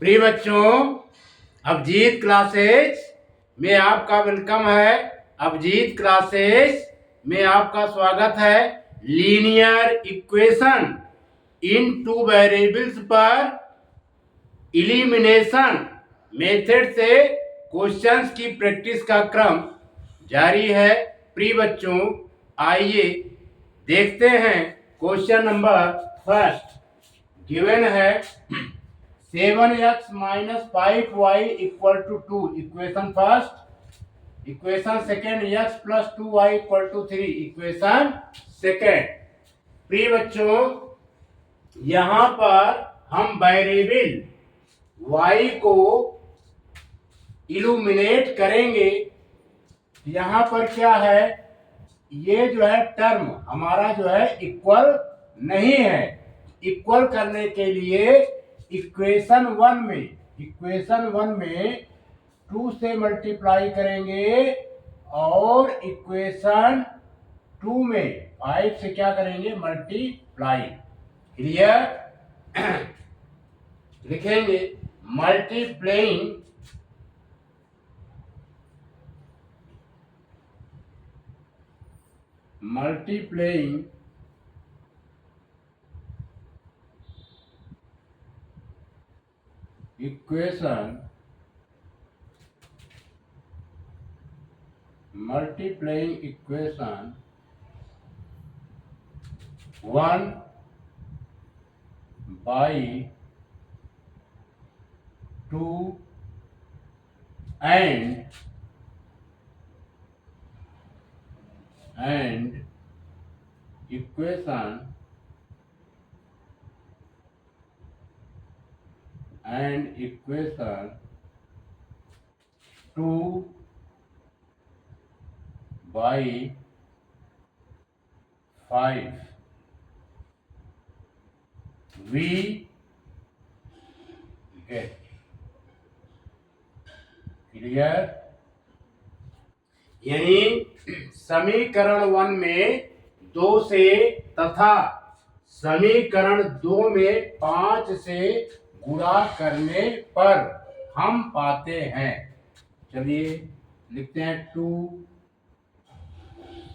प्रिय बच्चों, अभिजीत क्लासेस में आपका वेलकम है। अभिजीत क्लासेस में आपका स्वागत है। Linear equation in two variables पर इलिमिनेशन मेथड से क्वेश्चंस की प्रैक्टिस का क्रम जारी है। प्रिय बच्चों, आइए देखते हैं क्वेश्चन नंबर फर्स्ट। गिवन है 7x minus 5y equal to 2, equation first. Equation second, x plus 2y equal to 3, equation second. प्रिय बच्चों, यहां पर हम वेरिएबल y को इल्यूमिनेट करेंगे। यहां पर क्या है, ये जो है टर्म हमारा जो है इक्वल नहीं है। इक्वल करने के लिए इक्वेशन वन में 2 से मल्टीप्लाई करेंगे और इक्वेशन 2 में 5 से क्या करेंगे, मल्टीप्लाई। क्लियर? लिखेंगे multiplying equation 1 by 2 and equation 2 by 5 we get। Clear? यानी समीकरण 1 में 2 से तथा समीकरण 2 में 5 से गुणा करने पर हम पाते हैं। चलिए लिखते हैं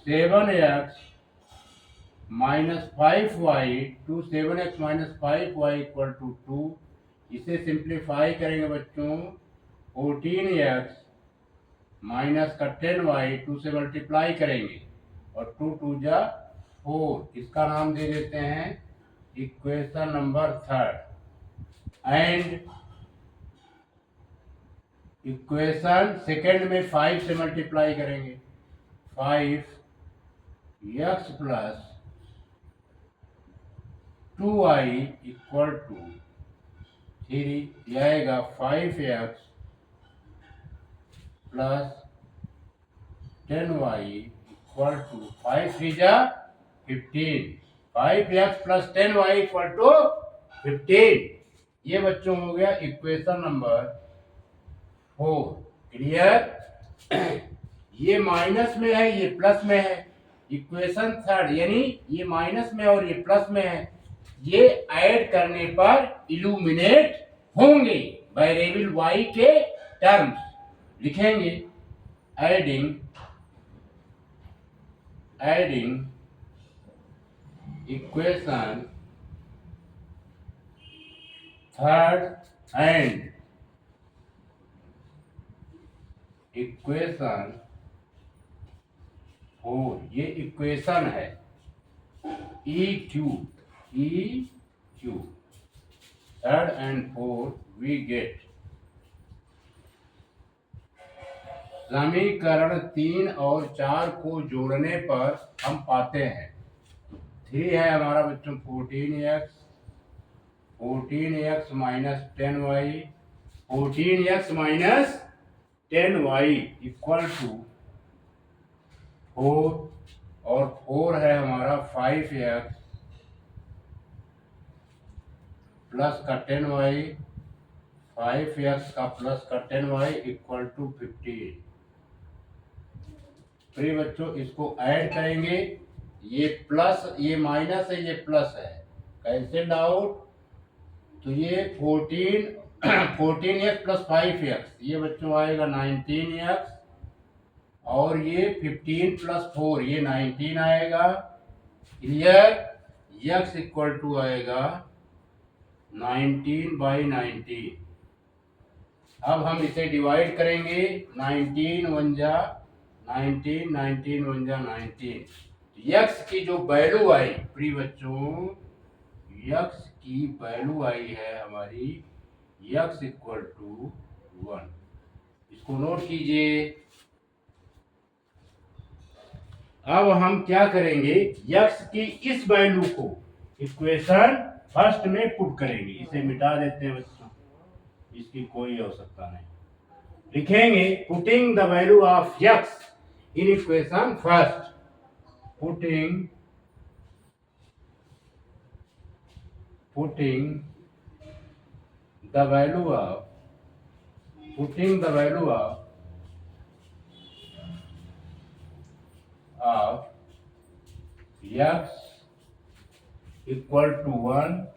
7x minus 5y 7x minus 5y equal to 2। इसे सिंप्लीफाई करेंगे बच्चों, 14x माइनस का 10y 2 से मल्टीप्लाई kरेंगे और 2 2 जा 4। इसका नाम दे देते हैं equation number third. And equation second में 5 से मल्टीप्लाई करेंगे, 5x plus 2y equal to 3। आएगा 5x plus 10y equal to 5 3 जा 15। 5x plus 10y equal to 15। ये बच्चों हो गया इक्वेशन नंबर 4। क्लियर? ये माइनस में है, ये प्लस में है। इक्वेशन थर्ड यानी ये माइनस में और ये प्लस में है, ये ऐड करने पर इल्यूमिनेट होंगे वेरिएबल y के टर्म्स। लिखेंगे adding equation third and equation 4। ये इक्वेशन है EQ third and fourth we get. समीकरण 3 और 4 को जोड़ने पर हम पाते हैं 3 है हमारा बच्चों 14x minus 10y 14x minus 10y equal to 4 और 4 है हमारा 5x प्लस का 10y 5x का प्लस का 10y इक्वल टू 15। प्रिय बच्चों, इसको ऐड करेंगे, ये प्लस ये माइनस है, ये प्लस है, कैंसिल आउट। तो ये 14 14x प्लस 5x, ये बच्चों आएगा 19x, और ये 15 प्लस 4, ये 19 आएगा। क्लियर? x इक्वल टू आएगा 19/19। अब हम इसे डिवाइड करेंगे। 19 वन जा 19, 19 वन जा 19। यक्स की जो वैल्यू आई प्रिय बच्चों, यक्स की वैल्यू आई है हमारी यक्स इक्वल टू 1। इसको नोट कीजिए। अब हम क्या करेंगे, यक्स की इस वैल्यू को इक्वेशन फर्स्ट में पुट करेंगे। इसे मिटा देते हैं बच्चों, इसकी कोई आवश्यकता नहीं। लिखेंगे putting the value of x in equation first, putting the value of x equal to 1,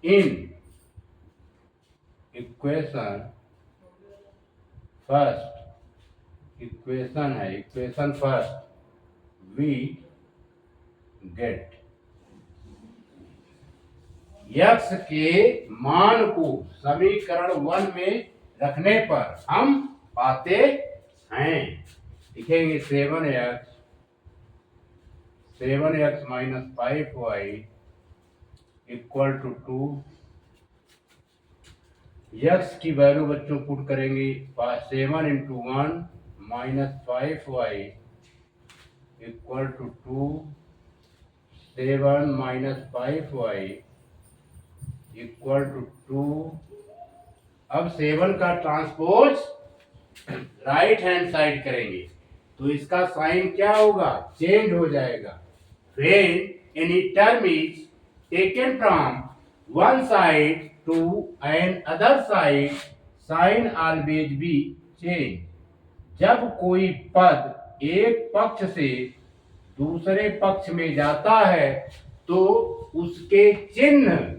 in equation first, equation first we get x के मान को समीकरण 1 में रखने पर हम पाते हैं। लिखेंगे 7x minus 5y equal to 2। X की वैल्यू बच्चों पुट करेंगे 7 into 1 minus 5y equal to 2। 7 minus 5y equal to 2। अब 7 का ट्रांसपोज राइट हैंड साइड करेंगे तो इसका साइन क्या होगा, चेंज हो जाएगा। When any term is taken from one side to an other side, sign always be change. जब कोई पद एक पक्ष से दूसरे पक्ष में जाता है तो उसके चिन्ह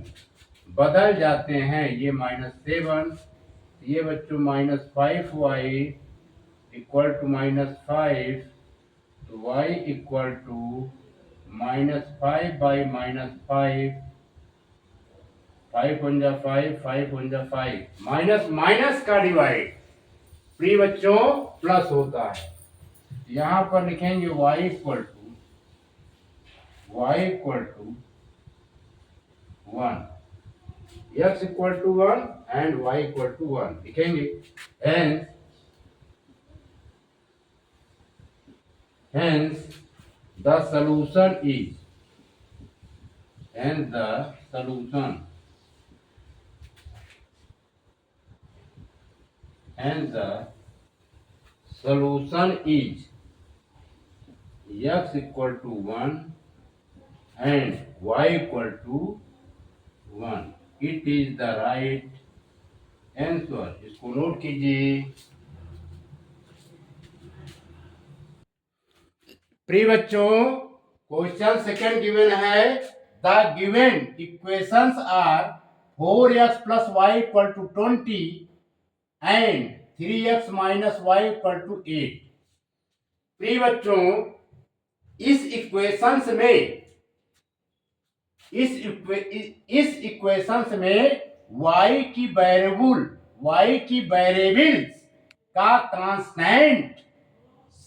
बदल जाते हैं। ये -7, ये बच्चों -5y इक्वल टू -5, तो y इक्वल टू -5 बाई -5, 5 1 जा 5, 5 1 जा 5, माइनस माइनस का डिवाइड प्रिय बच्चों प्लस होता है। यहां पर लिखेंगे y equal to 1, x equal to 1 and y equal to 1 लिखेंगे। Hence the solution is, x equal to 1 and y equal to 1. It is the right answer. इसको नोट कीजिए। प्रिय बच्चों, क्वेश्चन सेकंड गिवन है, the given equations are 4x plus y equal to 20 and 3x minus y equal to 8। प्रिय बच्चों, इस equations में y की वेरिएबल्स का कांस्टेंट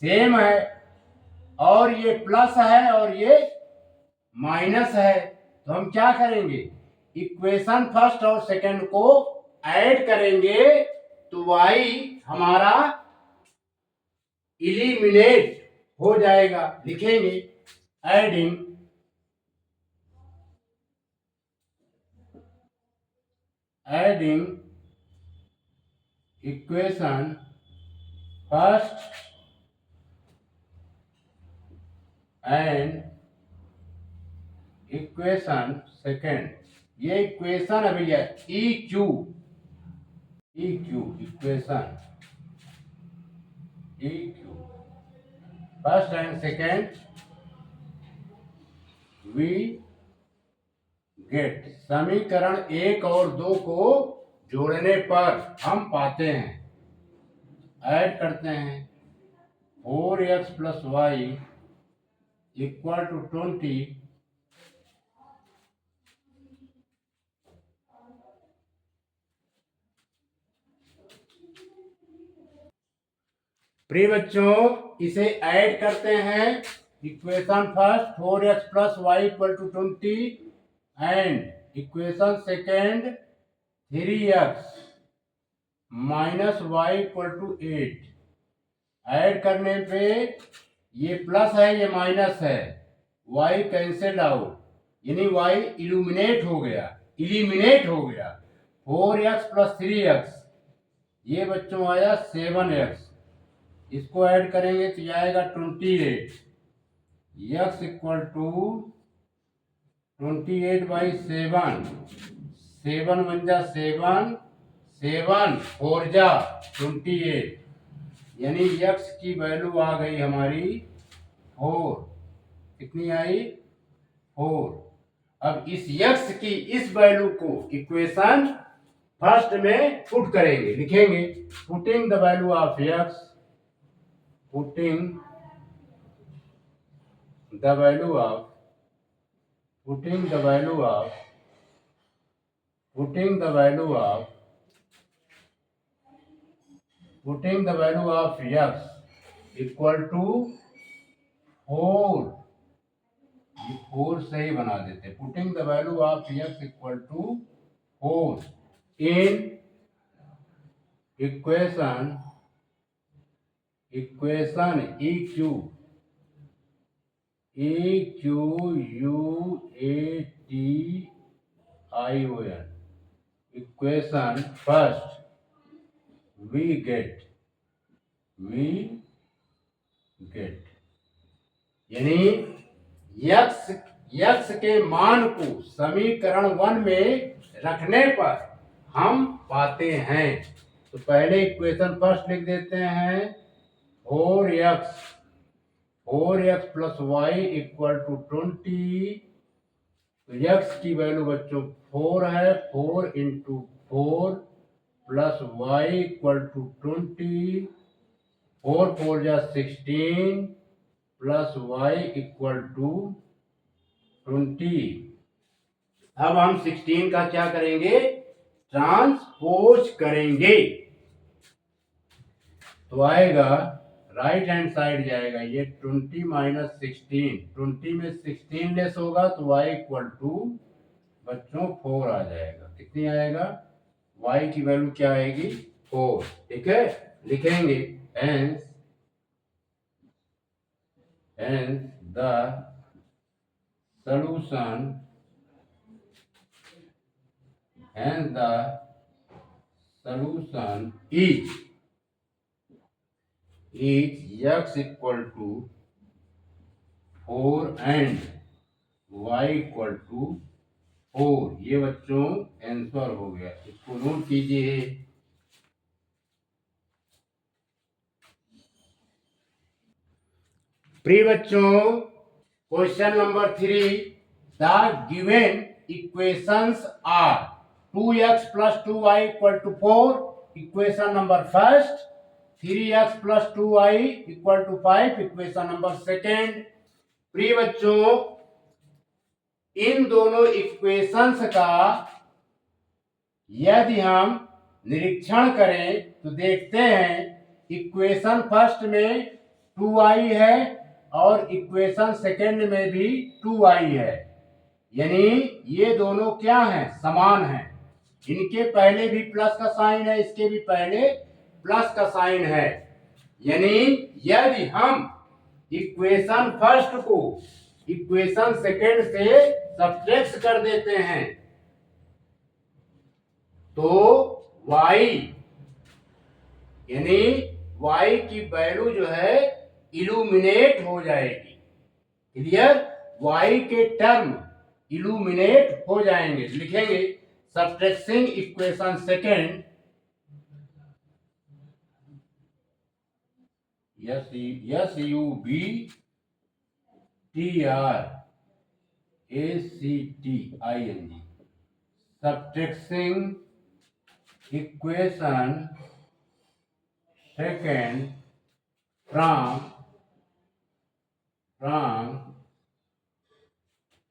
सेम है, और ये प्लस है और ये माइनस है। तो हम क्या करेंगे, इक्वेशन फर्स्ट और सेकंड को ऐड करेंगे तो y हमारा इलिमिनेट हो जाएगा। लिखेंगे adding equation first and equation second. ये इक्वेशन है भैया EQ equation EQ first and second we get. समीकरण 1 और 2 को जोड़ने पर हम पाते हैं, ऐड करते हैं 4x + y = 20 प्रिय बच्चों, इसे ऐड करते हैं। Equation first 4x + y = 20 and equation second 3x - y = 8। Add करने पे ये प्लस है, ये माइनस है, y कैंसिल आउट, यानी y इल्यूमिनेट हो गया, 4x + 3x, ये बच्चों आया 7x। इसको ऐड करेंगे तो ये आएगा 28। x = 28/7, 7 × 1 = 7, 7 4 = 28, यानी x की वैल्यू आ गई हमारी 4। कितनी आई? 4। अब इस x की इस वैल्यू को इक्वेशन फर्स्ट में पुट करेंगे, लिखेंगे putting the value of x, putting the value of putting the value of putting the value of putting the value of x equal to 4। ये 4 से ही बना देते, putting the value of x equal to 4 in equation equation equation first we get यानी x के मान को समीकरण 1 में रखने पर हम पाते हैं। तो पहले इक्वेशन फर्स्ट लिख देते हैं 4x + y = 20। तो x की वैल्यू बच्चों 4 है, 4 × 4 + y = 20, 4 4 = 16 + y = 20। अब हम 16 का क्या करेंगे? ट्रांसपोज करेंगे, तो आएगा राइट हैंड साइड जाएगा, ये 20 - 16, 20 में 16 लेस होगा तो y = बच्चों 4 आ जाएगा। कितनी आएगा? y की वैल्यू क्या आएगी? 4। ठीक है, लिखेंगे hence the solution is x = 4 and y = 4। ये बच्चों आंसर हो गया, इसको नोट कीजिए। प्रिय बच्चों, question number 3, the given equations are 2x + 2y = 4, equation number first, 3x + 2y = 5, equation number second. प्रिय बच्चों, इन दोनों इक्वेशंस का यदि हम निरीक्षण करें तो देखते हैं इक्वेशन फर्स्ट में 2y है और इक्वेशन सेकेंड में भी 2y है, यानी ये दोनों क्या हैं? समान हैं। इनके पहले भी प्लस का साइन है, इसके भी पहले प्लस का साइन है, यानी यदि हम इक्वेशन फर्स्ट को इक्वेशन सेकेंड से सब्ट्रैक्ट कर देते हैं तो y यानी y की वैल्यू जो है इल्यूमिनेट हो जाएगी। क्लियर? y के टर्म इल्यूमिनेट हो जाएंगे। लिखेंगे subtracting equation second, SUBTR ACTING, subtracting equation second from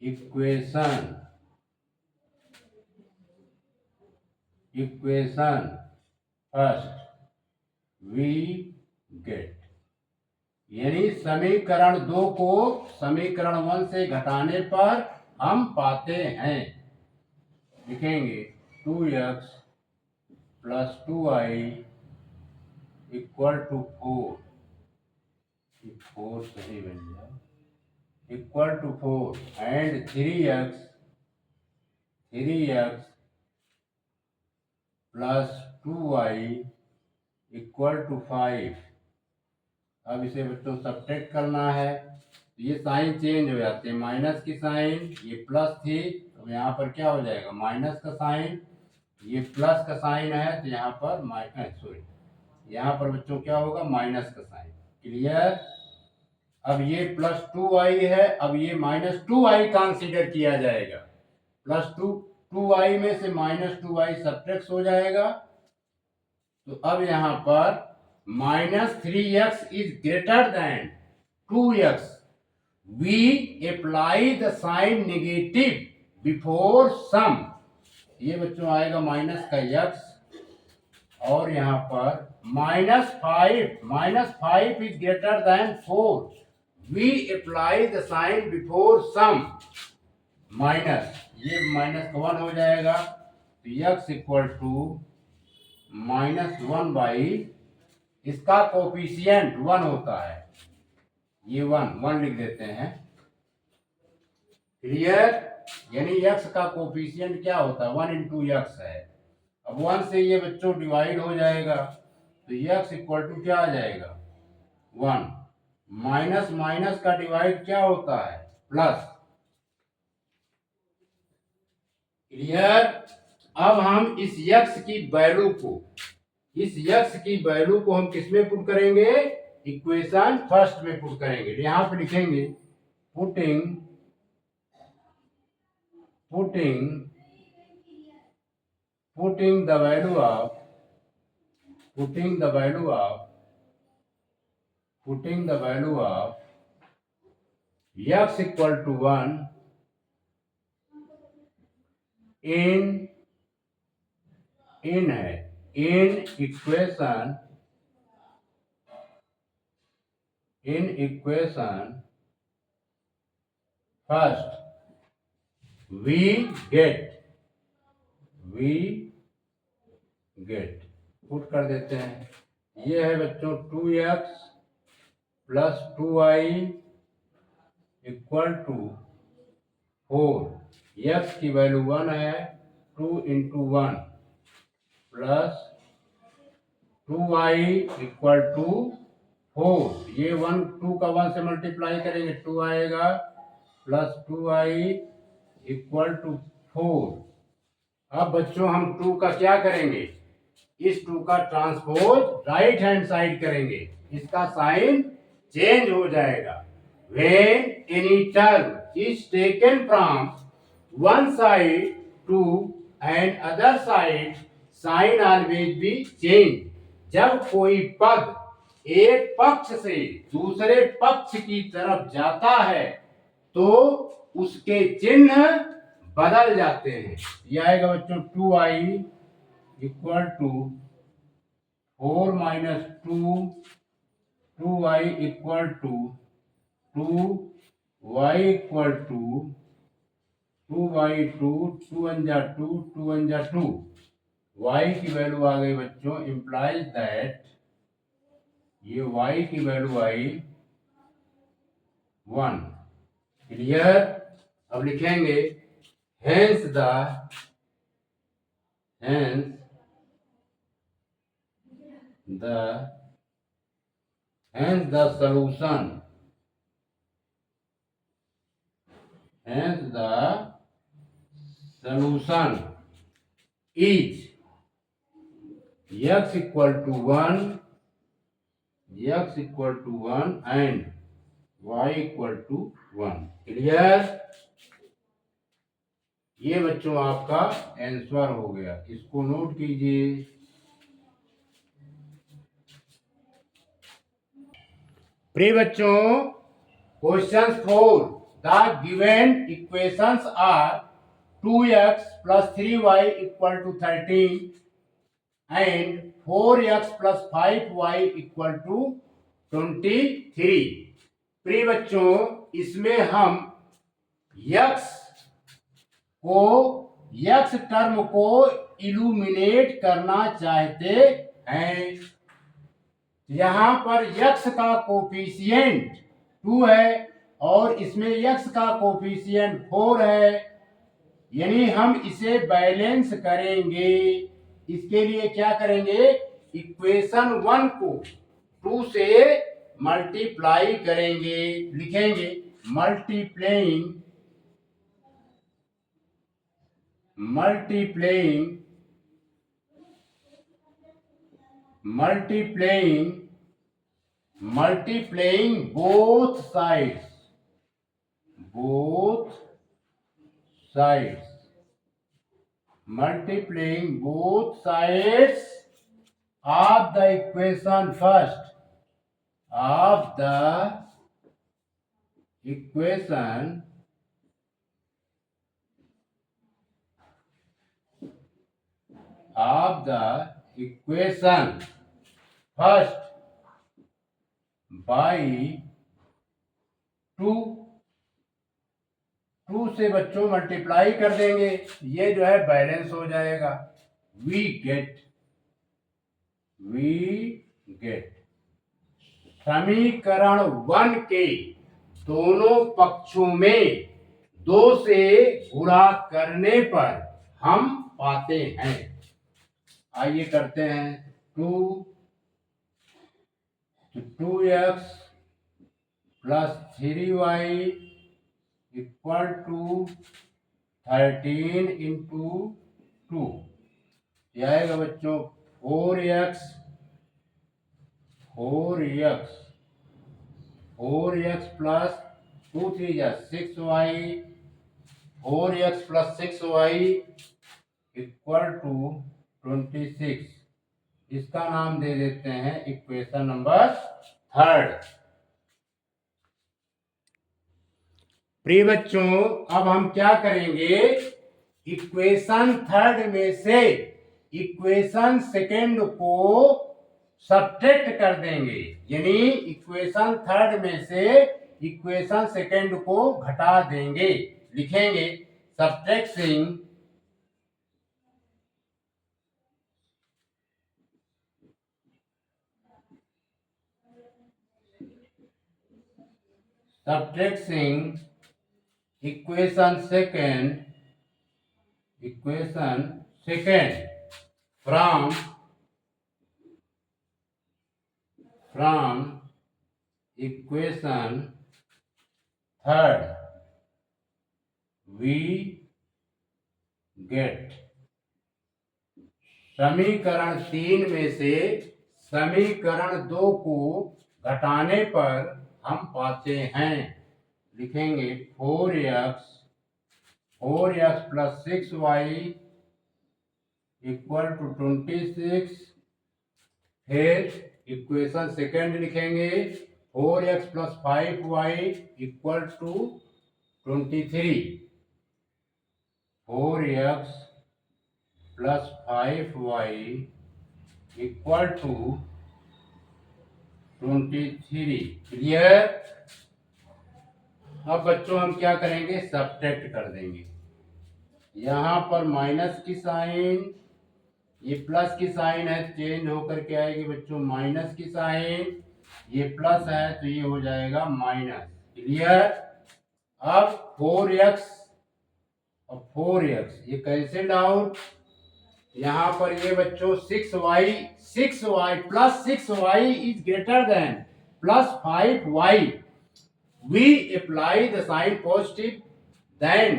equation first we get, यानी समीकरण 2 को समीकरण 1 से घटाने पर हम पाते हैं। लिखेंगे 2x plus 2y equal to 4, 4 सही बन जाए, equal to 4 and 3x plus 2y equal to 5। अब इसे बच्चों सब्ट्रैक्ट करना है, तो ये साइन चेंज हो जाते हैं, माइनस की साइन ये प्लस थी तो यहाँ पर क्या हो जाएगा माइनस का साइन, ये प्लस का साइन है तो यहाँ पर यहाँ पर बच्चों क्या होगा माइनस का साइन। क्लियर। अब ये प्लस 2y है, अब ये माइनस 2y कंसीडर किया जाएगा, प्लस 2y में से माइनस 2y सब्ट्रैक्ट हो जाएगा। तो अब यहाँ पर -3x is greater than 2x, we apply the sign negative before sum। ये बच्चों आएगा माइनस का x और यहाँ पर -5 is greater than 4, we apply the sign before sum minus, ये माइनस का 1 हो जाएगा तो x इक्वल टू -1 इसका कोफिशिएंट 1 होता है, ये 1 लिख देते हैं। क्लियर। यानी x का कोफिशिएंट क्या होता है 1 इंटू x है। अब 1 से ये बच्चों डिवाइड हो जाएगा तो x इक्वल टू क्या आ जाएगा 1, माइनस माइनस का डिवाइड क्या होता है प्लस। क्लियर। अब हम इस x की वैल्यू को हम किस में पुट करेंगे इक्वेशन फर्स्ट में पुट करेंगे। यहाँ पे लिखेंगे putting the value of x equal to 1 in equation first we get put कर देते हैं। ये है बच्चों 2x plus 2y equal to 4, x की वैल्यू 1 है, 2 into 1 plus 2y equal to 4, ये 2 का 1 से मल्टीप्लाई करेंगे 2 आएगा प्लस 2y इक्वल टू 4। अब बच्चों हम 2 का क्या करेंगे, इस 2 का ट्रांसपोज राइट हैंड साइड करेंगे, इसका साइन चेंज हो जाएगा। When any term is taken from one side to and other side, sign always be changed। जब कोई पद एक पक्ष से दूसरे पक्ष की तरफ जाता है तो उसके चिन्ह बदल जाते हैं। यह आएगा बच्चों 2i equal to 4 minus 2y equal to 2y equal to 2/2, 2 1 जा 2, 2 1 जा 2, y की वैल्यू आ गई बच्चों, इंप्लाइज दैट ये y की वैल्यू आई 1। क्लियर। अब लिखेंगे hence the solution is x equal to 1 and y equal to 1। Clear. ये बच्चों आपका आंसर हो गया, इसको नोट कीजिए। प्रिय बच्चों, question 4, the given equations are 2x plus 3y equal to 13 and 4x plus 5y equal to 23। प्रिय बच्चों, इसमें हम यक्स टर्म को इल्यूमिनेट करना चाहते हैं। यहां पर यक्स का कोफिशिएंट 2 है और इसमें यक्स का कोफिशिएंट 4 है, यानी हम इसे बैलेंस करेंगे। इसके लिए क्या करेंगे, इक्वेशन 1 को 2 से मल्टीप्लाई करेंगे। लिखेंगे multiplying both sides of the equation first of the equation first by 2 से बच्चों मल्टीप्लाई कर देंगे, ये जो है बैलेंस हो जाएगा। वी गेट समीकरण 1 के दोनों पक्षों में 2 से गुणा करने पर हम पाते हैं। आइए करते हैं। 2x plus 3y equal to 13 into 2, यह आएगा बच्चों 4x plus 2 3 जा 6y, 4x plus 6y equal to 26। इसका नाम दे देते हैं इक्वेशन नंबर 3। प्रिय बच्चों, अब हम क्या करेंगे, इक्वेशन 3 में से इक्वेशन 2 को सब्ट्रैक्ट कर देंगे, यानी इक्वेशन 3 में से इक्वेशन 2 को घटा देंगे। लिखेंगे subtracting equation second from equation 3 we get समीकरण 3 में से समीकरण 2 को घटाने पर हम पाते हैं। लिखेंगे 4x plus 6y equal to 26। फिर इक्वेशन 2 लिखेंगे 4x plus 5y equal to 23। 4x plus 5y equal to 23। Clear. अब बच्चों हम क्या करेंगे, सब्ट्रैक्ट कर देंगे। यहां पर माइनस की साइन, ये प्लस की साइन है, चेंज होकर के आएगी बच्चों माइनस की साइन, ये प्लस है तो ये हो जाएगा माइनस। क्लियर। अब 4x और 4x ये कैंसिल आउट। यहां पर ये बच्चों 6y plus 6y is greater than plus 5y। We apply the sign positive then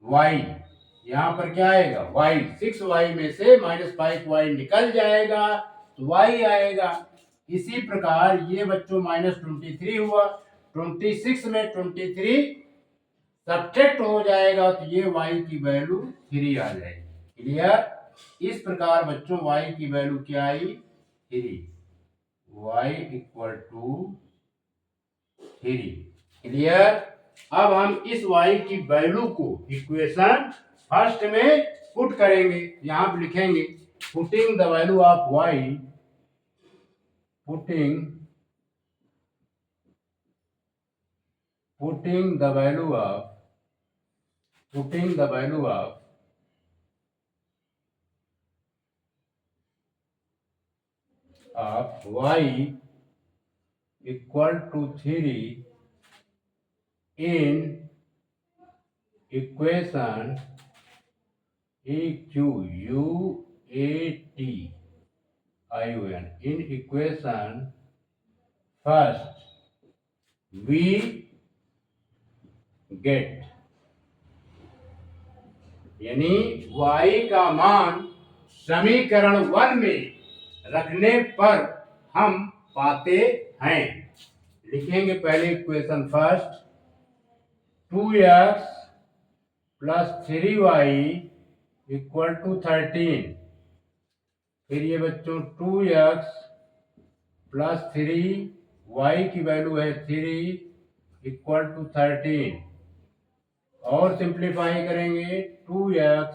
y। यहां पर क्या आएगा, y। 6y में से -5y निकल जाएगा तो y आएगा। इसी प्रकार ये बच्चों -23 हुआ। 26 में 23 सब्ट्रैक्ट हो जाएगा तो ये y की वैल्यू 3 आ जाएगी। क्लियर? इस प्रकार बच्चों y की वैल्यू क्या आई? 3। y equal to 3। क्लियर? अब हम इस y की वैल्यू को इक्वेशन फर्स्ट में पुट करेंगे। यहां पर लिखेंगे putting the value of y, putting the value of y equal to 3 in equation equation in equation first we get, यानी y का मान समीकरण 1 में रखने पर हम पाते हैं। लिखेंगे पहले equation first, 2x plus 3y equal to 13। फिर ये बच्चों 2x प्लस 3y की वैल्यू है 3 इक्वल टू 13। और सिंप्लीफाई करेंगे 2x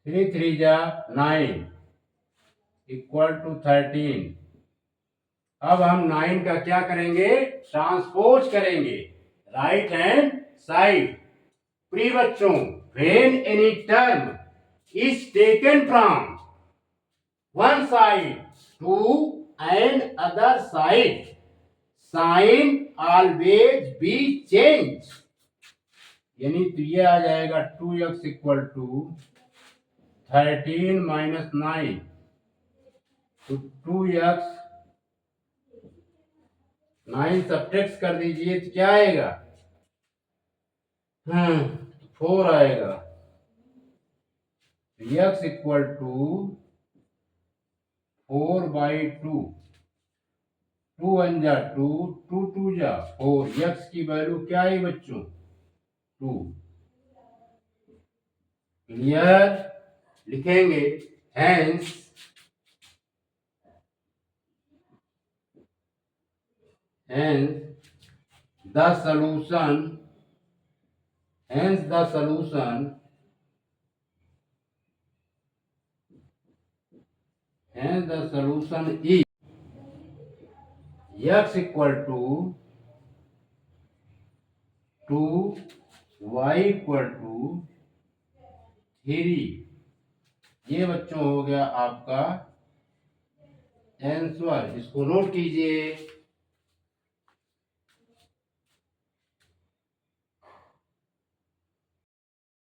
3 3 जा 9 इक्वल टू 13। अब हम 9 का क्या करेंगे? ट्रांसपोज करेंगे राइट हैंड साइड। प्रिय बच्चों, when any term is taken from one side to an other side, sign always be change. यानी तो ये आ जाएगा 2x इक्वल टू 13 माइनस 9, तो 2x 9 सब्ट्रैक्ट कर दीजिए तो क्या आएगा? 4 आएगा। x इक्वल टू 4/2, 2 1 जा 2, 2 2 जा 4। x की वैल्यू क्या आई बच्चों? 2। क्लियर? लिखेंगे hence the solution is x equal to 2, y equal to 3। ये बच्चों हो गया आपका आंसर। इसको नोट कीजिए।